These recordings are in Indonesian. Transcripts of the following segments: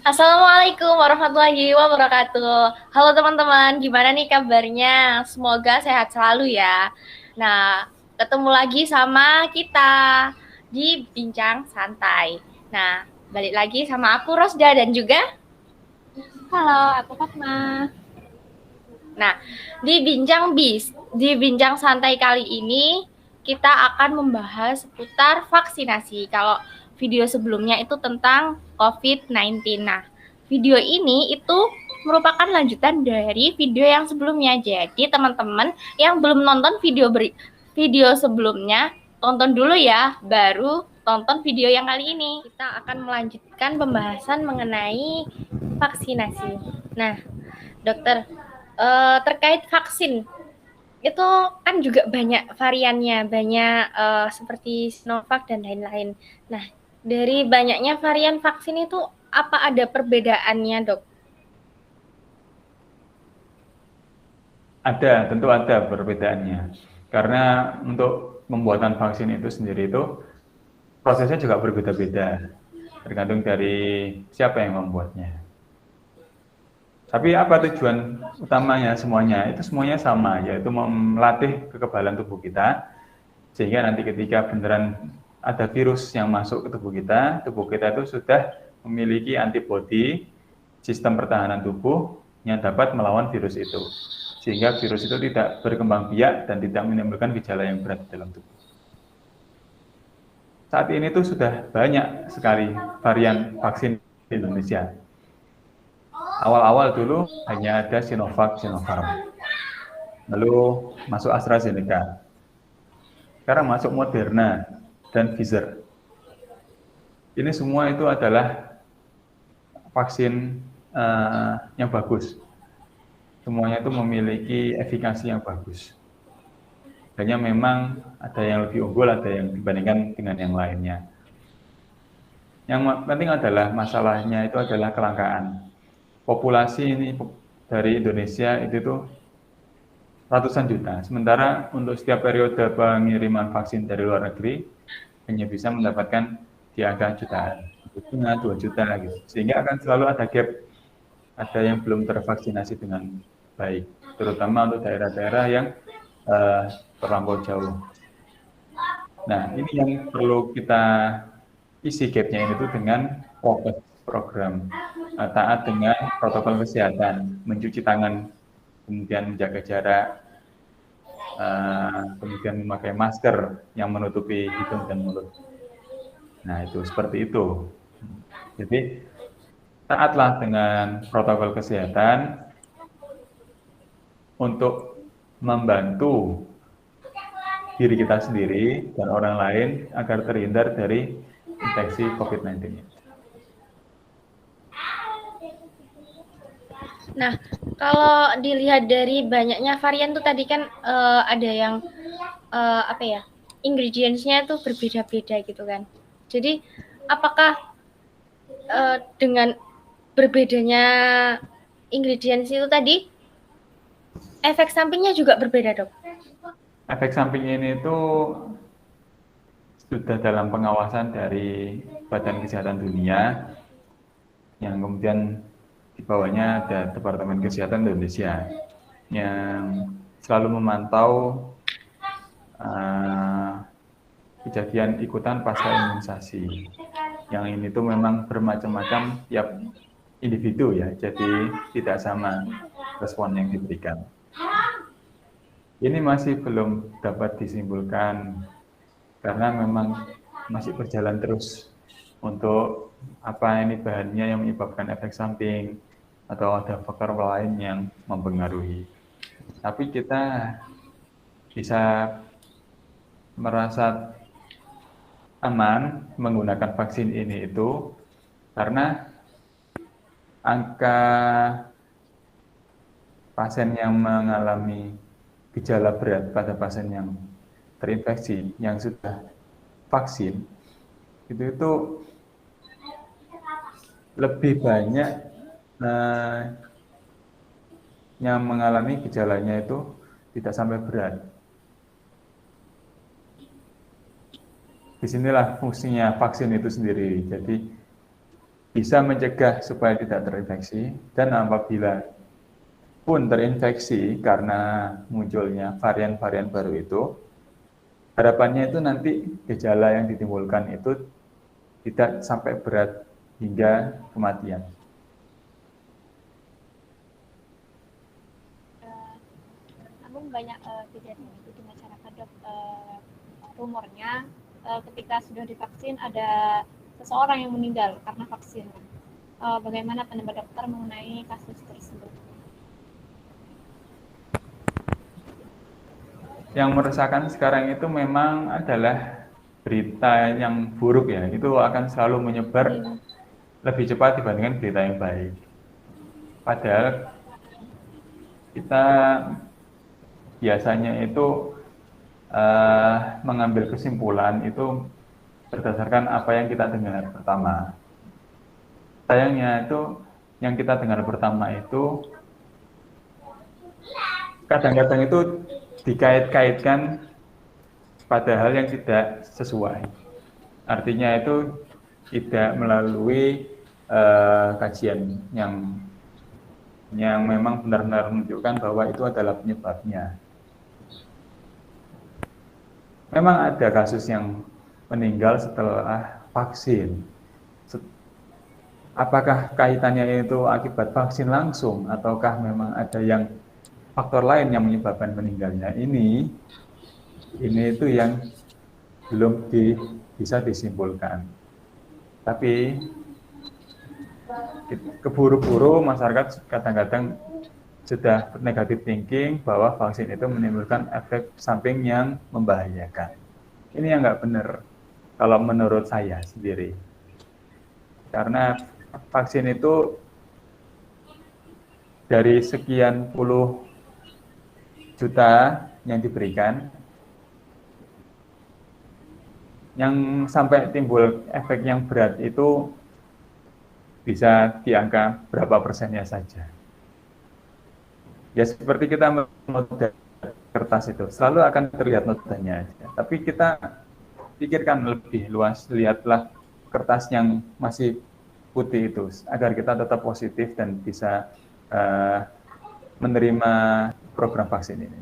Assalamualaikum warahmatullahi wabarakatuh. Halo teman-teman, gimana nih kabarnya? Semoga sehat selalu ya. Nah, ketemu lagi sama kita di Bincang Santai. Nah, balik lagi sama aku Rosda dan juga Halo, aku Fatma. nah, di Bincang Santai kali ini kita akan membahas seputar vaksinasi. Kalau video sebelumnya itu tentang COVID-19. Nah, video ini itu merupakan lanjutan dari video yang sebelumnya. Jadi, teman-teman yang belum nonton video sebelumnya, tonton dulu ya, baru tonton video yang kali ini. Kita akan melanjutkan pembahasan mengenai vaksinasi. Nah, dokter, terkait vaksin itu kan juga banyak variannya, banyak seperti Sinovac dan lain-lain. Nah, dari banyaknya varian vaksin itu apa ada perbedaannya, dok? Ada, tentu ada perbedaannya. Karena untuk pembuatan vaksin itu sendiri itu prosesnya juga berbeda-beda, tergantung dari siapa yang membuatnya. Tapi apa tujuan utamanya semuanya? Itu semuanya sama, yaitu melatih kekebalan tubuh kita, sehingga nanti ketika beneran ada virus yang masuk ke tubuh kita itu sudah memiliki antibodi, sistem pertahanan tubuh yang dapat melawan virus itu. Sehingga virus itu tidak berkembang biak dan tidak menimbulkan gejala yang berat dalam tubuh. Saat ini tuh sudah banyak sekali varian vaksin di Indonesia. Awal-awal dulu hanya ada Sinovac, Sinopharm. Lalu masuk AstraZeneca. Sekarang masuk Moderna dan Pfizer. Ini semua itu adalah vaksin yang bagus. Semuanya itu memiliki efikasi yang bagus. Hanya memang ada yang lebih unggul, ada yang dibandingkan dengan yang lainnya. Yang penting adalah masalahnya itu adalah kelangkaan. Populasi ini dari Indonesia itu tuh ratusan juta. Sementara untuk setiap periode pengiriman vaksin dari luar negeri hanya bisa mendapatkan di angka jutaan, 1 juta, 2 juta gitu. Sehingga akan selalu ada gap, ada yang belum tervaksinasi dengan baik, terutama untuk daerah-daerah yang terlampau jauh. Nah, ini yang perlu kita isi gapnya ini tuh dengan program taat dengan protokol kesehatan, mencuci tangan, kemudian menjaga jarak, kemudian memakai masker yang menutupi hidung dan mulut. Nah, itu seperti itu. Jadi, taatlah dengan protokol kesehatan untuk membantu diri kita sendiri dan orang lain agar terhindar dari infeksi COVID-19. Nah, kalau dilihat dari banyaknya varian tuh tadi kan ada yang apa ya, ingredients-nya tuh berbeda-beda gitu kan. Jadi, apakah dengan berbedanya ingredients itu tadi, efek sampingnya juga berbeda, dok? Efek samping ini itu sudah dalam pengawasan dari Badan Kesehatan Dunia, yang kemudian di bawahnya ada Departemen Kesehatan Indonesia yang selalu memantau kejadian ikutan pasca imunisasi. Yang ini tuh memang bermacam-macam tiap individu ya, jadi tidak sama respon yang diberikan. Ini masih belum dapat disimpulkan karena memang masih berjalan terus untuk apa ini bahannya yang menyebabkan efek samping atau ada faktor lain yang mempengaruhi. Tapi kita bisa merasa aman menggunakan vaksin ini itu karena angka pasien yang mengalami gejala berat pada pasien yang terinfeksi yang sudah vaksin itu lebih banyak yang mengalami gejalanya itu tidak sampai berat. Disinilah fungsinya vaksin itu sendiri. Jadi bisa mencegah supaya tidak terinfeksi, dan apabila pun terinfeksi karena munculnya varian-varian baru itu, harapannya itu nanti gejala yang ditimbulkan itu tidak sampai berat hingga kematian. Namun banyak kejadian itu di masyarakat, Dok. Rumornya ketika sudah divaksin ada seseorang yang meninggal karena vaksin. Bagaimana pendapat dokter mengenai kasus tersebut? Yang meresahkan sekarang itu memang adalah berita yang buruk ya, itu akan selalu menyebar lebih cepat dibandingkan berita yang baik. Padahal kita biasanya itu mengambil kesimpulan itu berdasarkan apa yang kita dengar pertama. Sayangnya itu yang kita dengar pertama itu kadang-kadang itu dikait-kaitkan pada hal yang tidak sesuai. Artinya itu tidak melalui kajian yang memang benar-benar menunjukkan bahwa itu adalah penyebabnya. Memang ada kasus yang meninggal setelah vaksin. Apakah kaitannya itu akibat vaksin langsung, ataukah memang ada yang faktor lain yang menyebabkan meninggalnya ini itu yang belum bisa disimpulkan. Tapi keburu-buru masyarakat kadang-kadang sudah negatif thinking bahwa vaksin itu menimbulkan efek samping yang membahayakan. Ini yang nggak benar kalau menurut saya sendiri. Karena vaksin itu dari sekian puluh juta yang diberikan, yang sampai timbul efek yang berat itu bisa di angka berapa persennya saja. Ya seperti kita menodai kertas itu, selalu akan terlihat notanya aja. Tapi kita pikirkan lebih luas, lihatlah kertas yang masih putih itu, agar kita tetap positif dan bisa menerima program vaksin ini.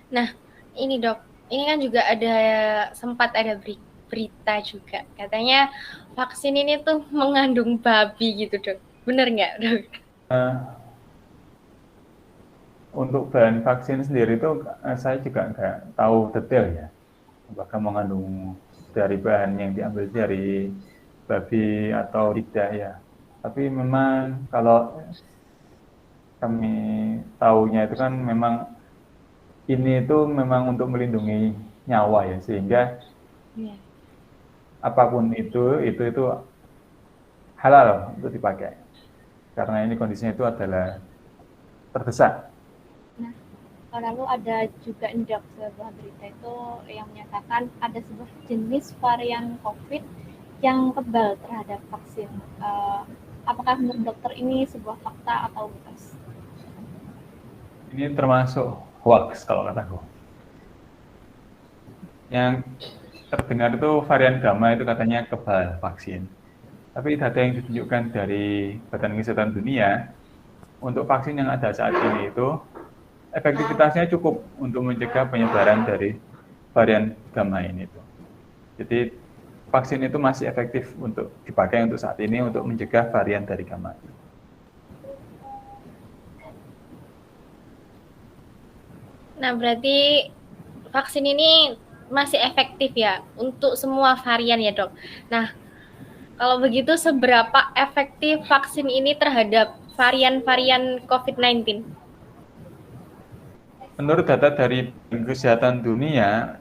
Nah, ini Dok, ini kan juga sempat ada berita juga, katanya vaksin ini tuh mengandung babi gitu Dok, bener nggak Dok? Untuk bahan vaksin sendiri itu saya juga nggak tahu detail ya, apakah mengandung dari bahan yang diambil dari babi atau tidak ya. Tapi memang kalau kami tahunya itu kan memang ini itu memang untuk melindungi nyawa ya, sehingga apapun itu halal untuk dipakai. Karena ini kondisinya itu adalah terdesak. Nah, lalu ada juga Dok, sebuah berita itu yang menyatakan ada sebuah jenis varian COVID yang kebal terhadap vaksin. Apakah menurut dokter ini sebuah fakta atau bukan? Ini termasuk hoax kalau kataku. Yang terdengar itu varian gamma itu katanya kebal vaksin. Tapi data yang ditunjukkan dari Badan Kesehatan Dunia, untuk vaksin yang ada saat ini itu efektivitasnya cukup untuk mencegah penyebaran dari varian gamma ini. Jadi vaksin itu masih efektif untuk dipakai untuk saat ini untuk mencegah varian dari gamma. Nah, berarti vaksin ini masih efektif ya untuk semua varian ya Dok. Nah, kalau begitu seberapa efektif vaksin ini terhadap varian-varian COVID-19? Menurut data dari Kesehatan Dunia,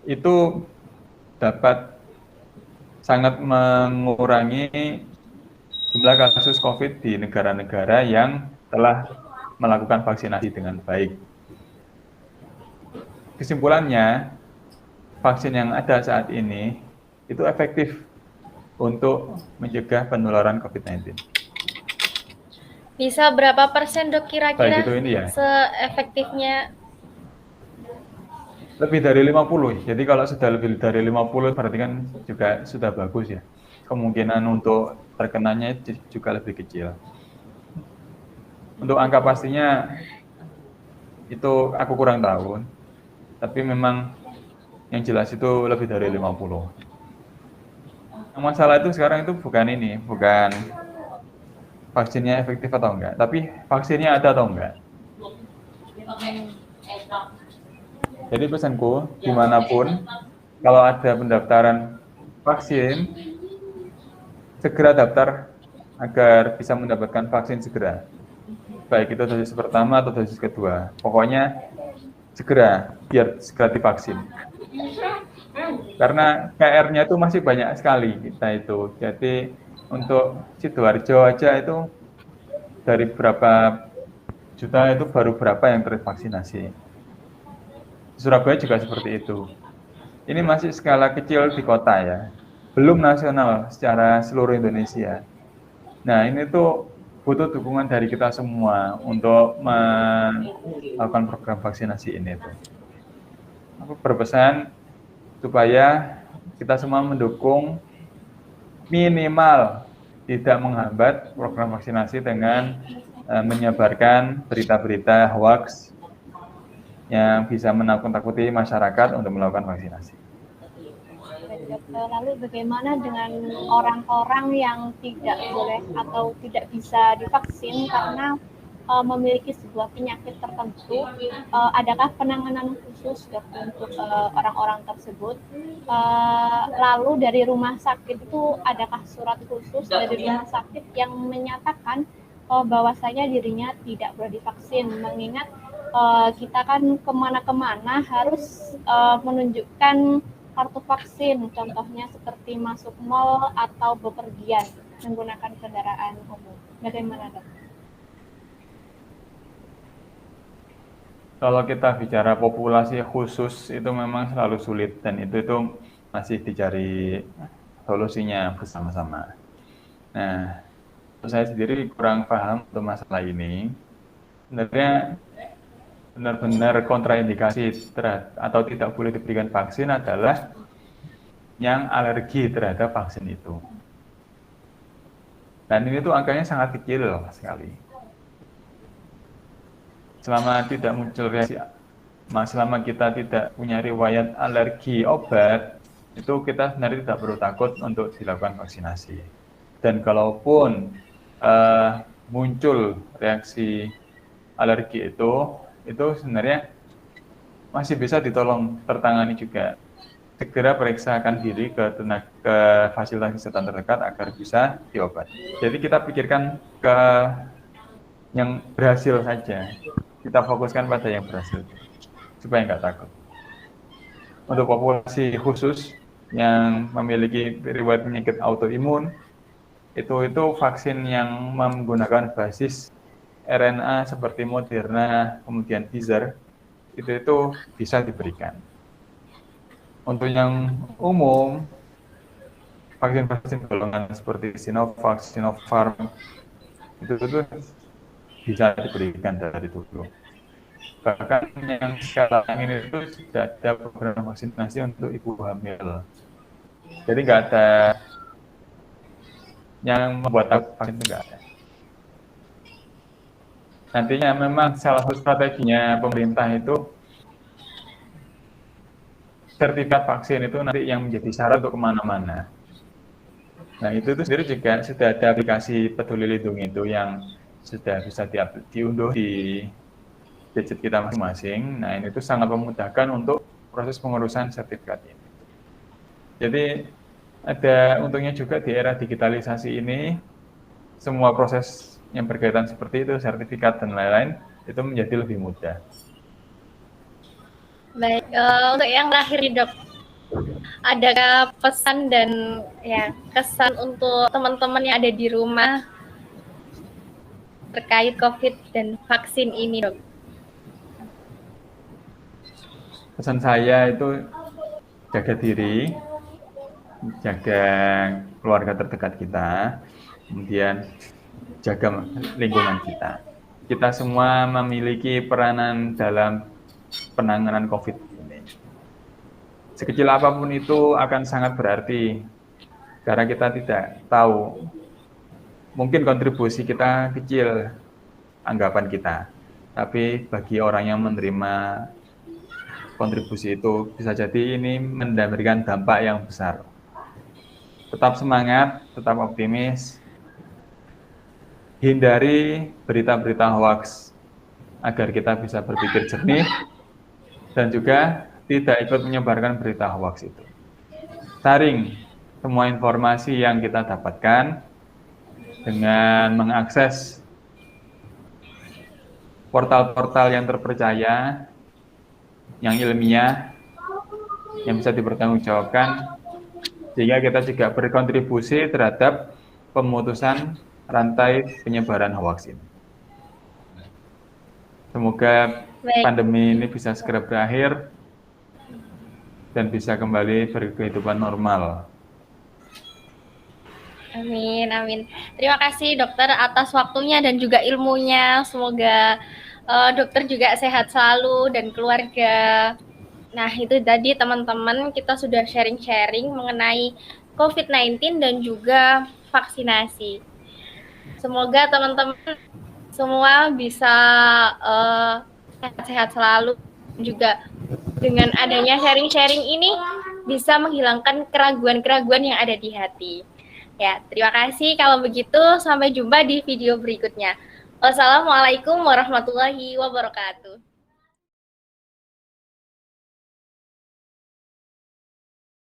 itu dapat sangat mengurangi jumlah kasus COVID di negara-negara yang telah melakukan vaksinasi dengan baik. Kesimpulannya, vaksin yang ada saat ini itu efektif untuk mencegah penularan COVID-19. Bisa berapa persen Dok kira-kira Baik itu ini ya. seefektifnya? Lebih dari 50. Jadi kalau sudah lebih dari 50 berarti kan juga sudah bagus ya. Kemungkinan untuk terkenanya juga lebih kecil. Untuk angka pastinya itu aku kurang tahu. Tapi memang yang jelas itu lebih dari 50. Yang masalah itu sekarang itu bukan vaksinnya efektif atau enggak, tapi vaksinnya ada atau enggak. Jadi pesanku, dimanapun, kalau ada pendaftaran vaksin, segera daftar agar bisa mendapatkan vaksin segera. Baik itu dosis pertama atau dosis kedua. Pokoknya segera, biar segera divaksin. Karena PR-nya itu masih banyak sekali kita itu. Jadi untuk Sidoarjo aja itu dari berapa juta itu baru berapa yang tervaksinasi. Surabaya juga seperti itu. Ini masih skala kecil di kota ya, belum nasional secara seluruh Indonesia. Nah ini tuh butuh dukungan dari kita semua untuk melakukan program vaksinasi ini tuh. Aku berpesan supaya kita semua mendukung, minimal tidak menghambat program vaksinasi dengan menyebarkan berita-berita hoax yang bisa menakut-nakuti masyarakat untuk melakukan vaksinasi. Lalu bagaimana dengan orang-orang yang tidak boleh atau tidak bisa divaksin karena memiliki sebuah penyakit tertentu? Adakah penanganan khusus untuk orang-orang tersebut? Lalu dari rumah sakit itu adakah surat khusus dari rumah sakit yang menyatakan bahwasanya dirinya tidak boleh divaksin, mengingat kita kan kemana-kemana harus menunjukkan kartu vaksin, contohnya seperti masuk mal atau bepergian menggunakan kendaraan umum. Bagaimana, Dok? Kalau kita bicara populasi khusus itu memang selalu sulit dan itu masih dicari solusinya bersama-sama. Nah, saya sendiri kurang paham untuk masalah ini. Sebenarnya benar-benar kontraindikasi atau tidak boleh diberikan vaksin adalah yang alergi terhadap vaksin itu. Dan ini tuh angkanya sangat kecil sekali. Selama tidak muncul reaksi, selama kita tidak punya riwayat alergi obat, itu kita sebenarnya tidak perlu takut untuk dilakukan vaksinasi. Dan kalaupun muncul reaksi alergi itu sebenarnya masih bisa ditolong tertangani juga. Segera periksakan diri ke fasilitas kesehatan terdekat agar bisa diobati. Jadi kita pikirkan ke yang berhasil saja. Kita fokuskan pada yang berhasil supaya nggak takut. Untuk populasi khusus yang memiliki riwayat penyakit autoimun, itu vaksin yang menggunakan basis RNA seperti Moderna, kemudian Pfizer, itu bisa diberikan. Untuk yang umum, vaksin-vaksin golongan seperti Sinovac, Sinopharm, itu bisa diberikan dari dulu. Bahkan yang sekarang ini itu sudah ada program vaksinasi untuk ibu hamil. Jadi nggak ada yang membuat vaksin, itu nggak ada. Nantinya memang salah satu strateginya pemerintah itu sertifikat vaksin itu nanti yang menjadi syarat untuk kemana-mana. Nah itu sendiri juga sudah ada aplikasi Peduli Lindungi itu yang sudah bisa diunduh di gadget kita masing-masing. Nah ini tuh sangat memudahkan untuk proses pengurusan sertifikat ini. Jadi ada untungnya juga di era digitalisasi ini, semua proses yang berkaitan seperti itu, sertifikat dan lain-lain, itu menjadi lebih mudah. Baik, untuk yang terakhir nih Dok, ada pesan dan ya kesan untuk teman-teman yang ada di rumah terkait COVID dan vaksin ini, Dok? Pesan saya itu jaga diri, jaga keluarga terdekat kita, kemudian jaga lingkungan kita. Kita semua memiliki peranan dalam penanganan COVID ini. Sekecil apapun itu akan sangat berarti, karena kita tidak tahu, mungkin kontribusi kita kecil, anggapan kita, tapi bagi orang yang menerima kontribusi itu bisa jadi ini memberikan dampak yang besar. Tetap semangat, tetap optimis, hindari berita-berita hoax agar kita bisa berpikir jernih dan juga tidak ikut menyebarkan berita hoax itu. Saring semua informasi yang kita dapatkan dengan mengakses portal-portal yang terpercaya, yang ilmiah, yang bisa dipertanggungjawabkan, sehingga kita juga berkontribusi terhadap pemutusan rantai penyebaran hoax ini. Semoga pandemi ini bisa segera berakhir dan bisa kembali berkehidupan normal. Amin, amin. Terima kasih dokter atas waktunya dan juga ilmunya. Semoga dokter juga sehat selalu dan keluarga. Nah, itu tadi teman-teman, kita sudah sharing-sharing mengenai COVID-19 dan juga vaksinasi. Semoga teman-teman semua bisa sehat-sehat selalu. Juga dengan adanya sharing-sharing ini bisa menghilangkan keraguan-keraguan yang ada di hati. Ya, terima kasih. Kalau begitu, sampai jumpa di video berikutnya. Wassalamualaikum warahmatullahi wabarakatuh.